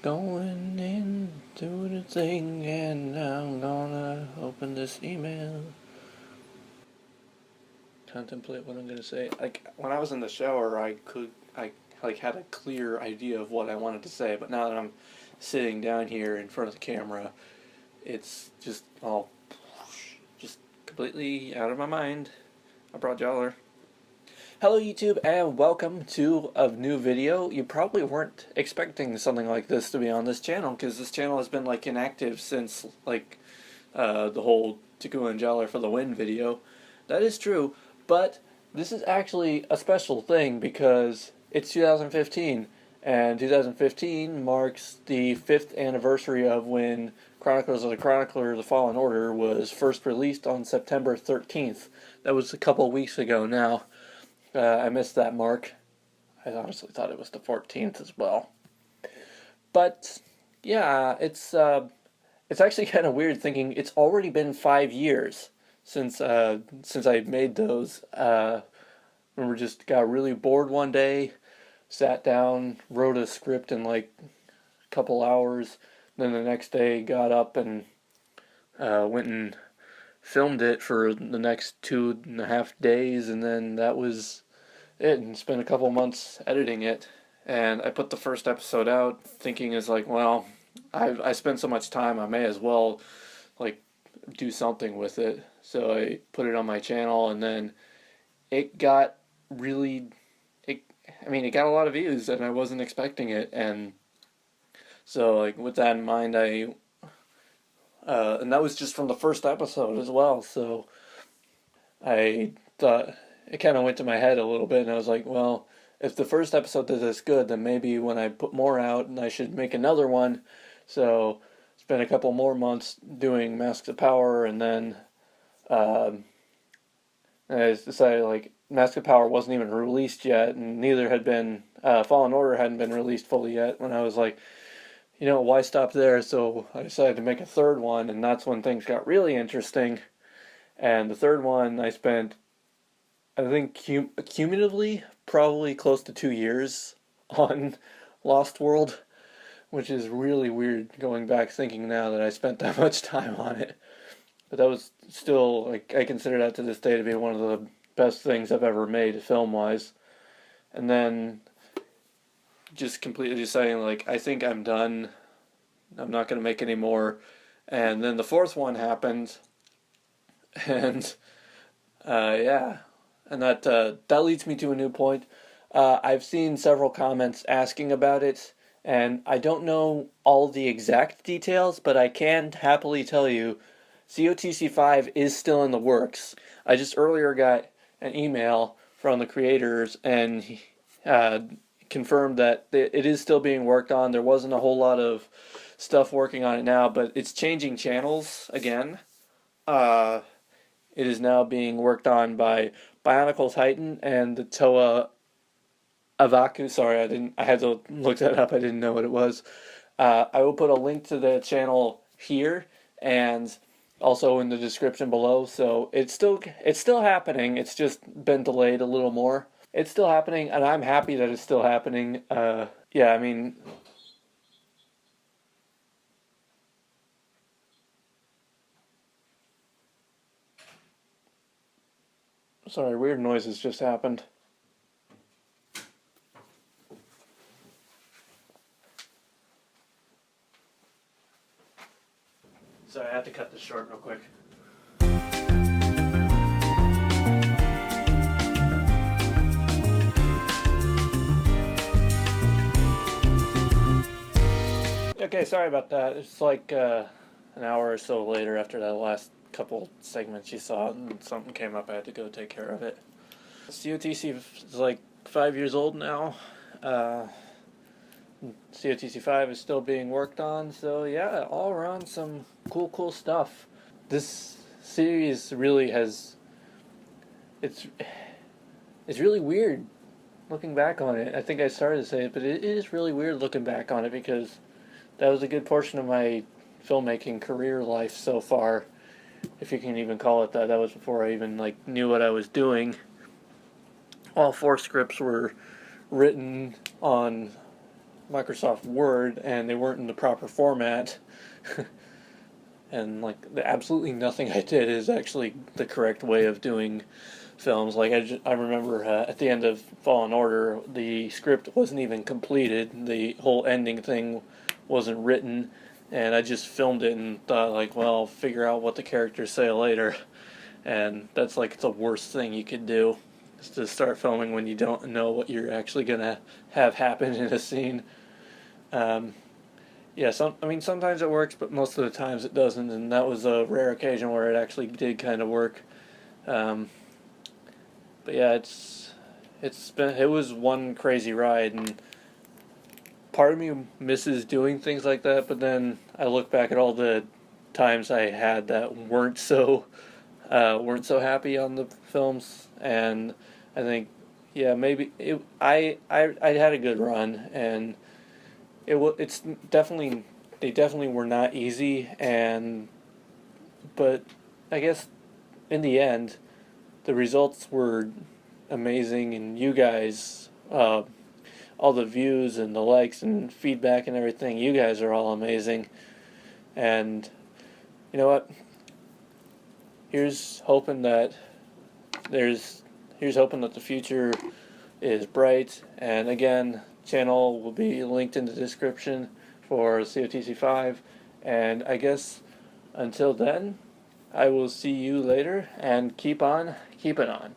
Going in, do the thing, and I'm gonna open this email. Contemplate what I'm gonna say. Like when I was in the shower, I had a clear idea of what I wanted to say, but now that I'm sitting down here in front of the camera, it's just all just completely out of my mind. I brought y'all. Hello YouTube and welcome to a new video. You probably weren't expecting something like this to be on this channel because this channel has been like inactive since like the whole Tiku and Jaller for the win video. That is true, but this is actually a special thing because it's 2015 and 2015 marks the 5th anniversary of when Chronicles of the Chronicler The Fallen Order was first released on September 13th. That was a couple weeks ago now. I missed that mark. I honestly thought it was the 14th as well. But yeah, it's actually kind of weird thinking it's already been 5 years since I made those. Remember, just got really bored one day, sat down, wrote a script in like a couple hours. Then the next day got up and went and filmed it for the next 2.5 days, and then that was it, and spent a couple months editing it. And I put the first episode out thinking is like, well, I spent so much time, I may as well like do something with it. So I put it on my channel, and then it got really, it got a lot of views, and I wasn't expecting it. And so like with that in mind, and that was just from the first episode as well. So I thought, it kind of went to my head a little bit, and I was like, well, if the first episode did this good, then maybe when I put more out, and I should make another one. So spent a couple more months doing Masks of Power, and then I decided like Mask of Power wasn't even released yet, and neither had been Fallen Order hadn't been released fully yet. When I was like, why stop there? So I decided to make a third one, and that's when things got really interesting. And the third one I spent, I think, cumulatively probably close to 2 years on Lost World, which is really weird going back thinking now that I spent that much time on it. But that was still, like, I consider that to this day to be one of the best things I've ever made film-wise. And then just completely deciding, like, I think I'm done. I'm not going to make any more. And then the fourth one happened. And, yeah. And that leads me to a new point. I've seen several comments asking about it, and I don't know all the exact details, but I can happily tell you COTC5 is still in the works. I just earlier got an email from the creators, and he confirmed that it is still being worked on. There wasn't a whole lot of stuff working on it now, but it's changing channels again. It is now being worked on by Bionicle Titan and the Toa Avaku. Sorry, I had to look that up. I didn't know what it was. I will put a link to the channel here and also in the description below. So it's still happening. It's just been delayed a little more. It's still happening, and I'm happy that it's still happening. Yeah, I mean, sorry, weird noises just happened. Sorry, I have to cut this short real quick. Okay, sorry about that. It's like an hour or so later after that last couple segments you saw, and something came up. I had to go take care of it. COTC is like 5 years old now. COTC5 is still being worked on, so yeah, all around some cool stuff. This series really has, it's really weird looking back on it. I think I started to say it, but it is really weird looking back on it because that was a good portion of my filmmaking career life so far, if you can even call it that. That was before I even like knew what I was doing. All 4 scripts were written on Microsoft Word and they weren't in the proper format. And like absolutely nothing I did is actually the correct way of doing films. Like I remember at the end of Fallen Order, the script wasn't even completed. The whole ending thing wasn't written, and I just filmed it and thought like, well, I'll figure out what the characters say later. And that's like the worst thing you could do, is to start filming when you don't know what you're actually gonna have happen in a scene. Um, yeah, sometimes it works, but most of the times it doesn't, and that was a rare occasion where it actually did kind of work. Um, but yeah, it was one crazy ride, and part of me misses doing things like that. But then I look back at all the times I had that weren't so happy on the films, and I think, yeah, maybe I had a good run, and it's definitely, they definitely were not easy, but I guess in the end the results were amazing, and you guys, all the views and the likes and feedback and everything, you guys are all amazing, and you know what? Here's hoping that there's here's hoping that the future is bright. And again, channel will be linked in the description for COTC5. And I guess until then, I will see you later, and keep on keeping on.